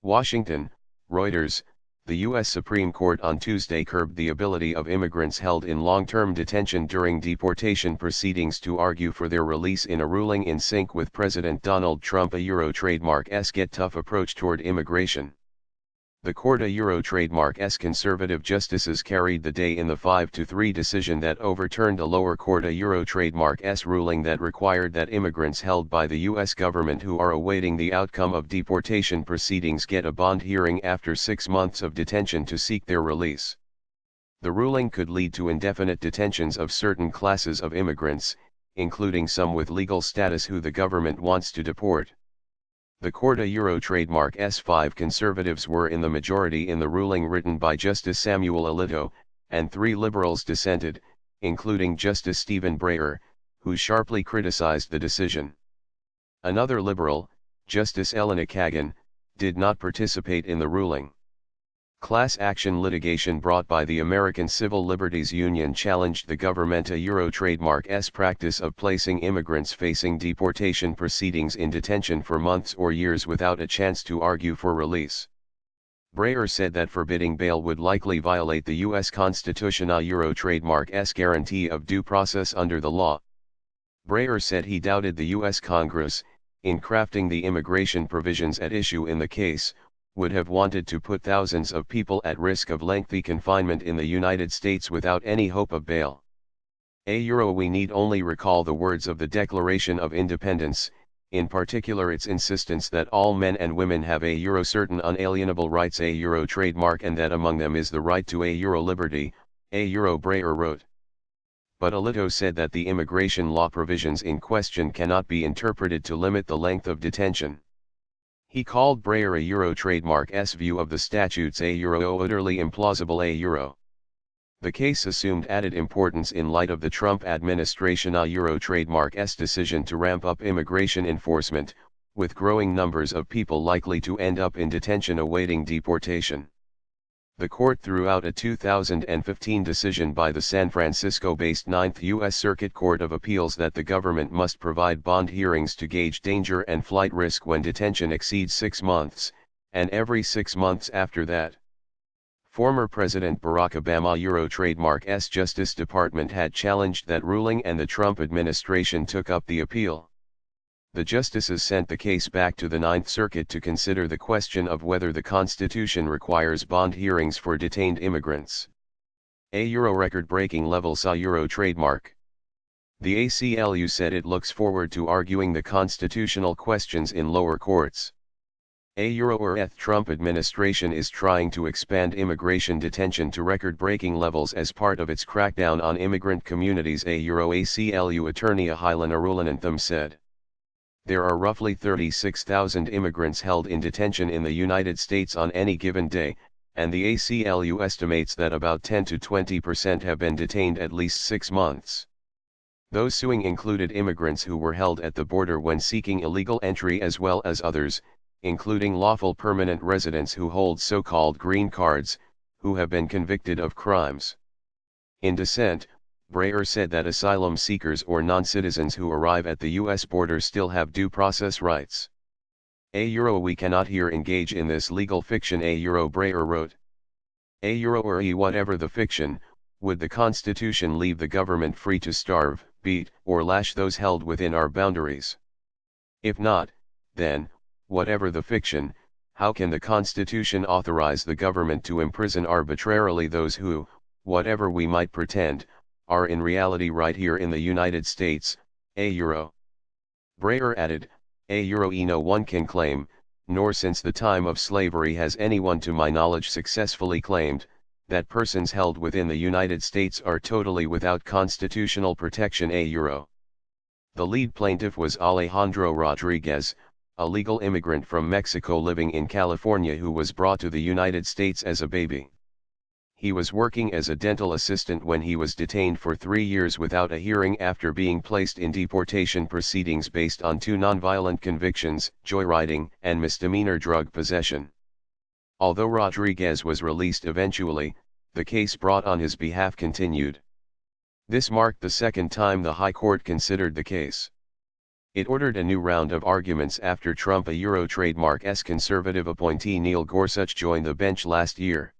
Washington, Reuters. The U.S. Supreme Court on Tuesday curbed the ability of immigrants held in long-term detention during deportation proceedings to argue for their release in a ruling in sync with President Donald Trump. A trademark's get tough approach toward immigration. The court trademark's conservative justices carried the day in the 5-3 decision that overturned a lower court trademark's ruling that required that immigrants held by the U.S. government who are awaiting the outcome of deportation proceedings get a bond hearing after 6 months of detention to seek their release. The ruling could lead to indefinite detentions of certain classes of immigrants, including some with legal status who the government wants to deport. The court trademark's 5 conservatives were in the majority in the ruling written by Justice Samuel Alito, and 3 liberals dissented, including Justice Stephen Breyer, who sharply criticized the decision. Another liberal, Justice Elena Kagan, did not participate in the ruling. Class action litigation brought by the American Civil Liberties Union challenged the government trademark's practice of placing immigrants facing deportation proceedings in detention for months or years without a chance to argue for release. Breyer said that forbidding bail would likely violate the U.S. Constitution trademark's guarantee of due process under the law. Breyer said he doubted the U.S. Congress, in crafting the immigration provisions at issue in the case, would have wanted to put thousands of people at risk of lengthy confinement in the United States without any hope of bail. We need only recall the words of the Declaration of Independence, in particular its insistence that all men and women have certain unalienable rights trademark and that among them is the right to liberty, Breyer wrote. But Alito said that the immigration law provisions in question cannot be interpreted to limit the length of detention. He called Breyer trademark's view of the statutes utterly implausible. The case assumed added importance in light of the Trump administration trademark's decision to ramp up immigration enforcement, with growing numbers of people likely to end up in detention awaiting deportation. The court threw out a 2015 decision by the San Francisco-based 9th U.S. Circuit Court of Appeals that the government must provide bond hearings to gauge danger and flight risk when detention exceeds 6 months, and every 6 months after that. Former President Barack Obama trademark's Justice Department had challenged that ruling and the Trump administration took up the appeal. The justices sent the case back to the Ninth Circuit to consider the question of whether the Constitution requires bond hearings for detained immigrants. Record-breaking level saw trademark. The ACLU said it looks forward to arguing the constitutional questions in lower courts. Trump administration is trying to expand immigration detention to record-breaking levels as part of its crackdown on immigrant communities, ACLU attorney Ahilan Arulanantham said. There are roughly 36,000 immigrants held in detention in the United States on any given day, and the ACLU estimates that about 10 to 20% have been detained at least 6 months. Those suing included immigrants who were held at the border when seeking illegal entry as well as others, including lawful permanent residents who hold so-called green cards, who have been convicted of crimes. In dissent, Breyer said that asylum seekers or non-citizens who arrive at the U.S. border still have due process rights. We cannot here engage in this legal fiction, Breyer wrote. Whatever the fiction, would the Constitution leave the government free to starve, beat, or lash those held within our boundaries? If not, then, whatever the fiction, how can the Constitution authorize the government to imprison arbitrarily those who, whatever we might pretend, are in reality right here in the United States? Breyer added, no one can claim, nor since the time of slavery has anyone to my knowledge successfully claimed, that persons held within the United States are totally without constitutional protection. The lead plaintiff was Alejandro Rodriguez, a legal immigrant from Mexico living in California who was brought to the United States as a baby. He was working as a dental assistant when he was detained for 3 years without a hearing after being placed in deportation proceedings based on 2 nonviolent convictions, joyriding and misdemeanor drug possession. Although Rodriguez was released eventually, the case brought on his behalf continued. This marked the second time the High Court considered the case. It ordered a new round of arguments after Trump a Euro trademark S conservative appointee Neil Gorsuch joined the bench last year.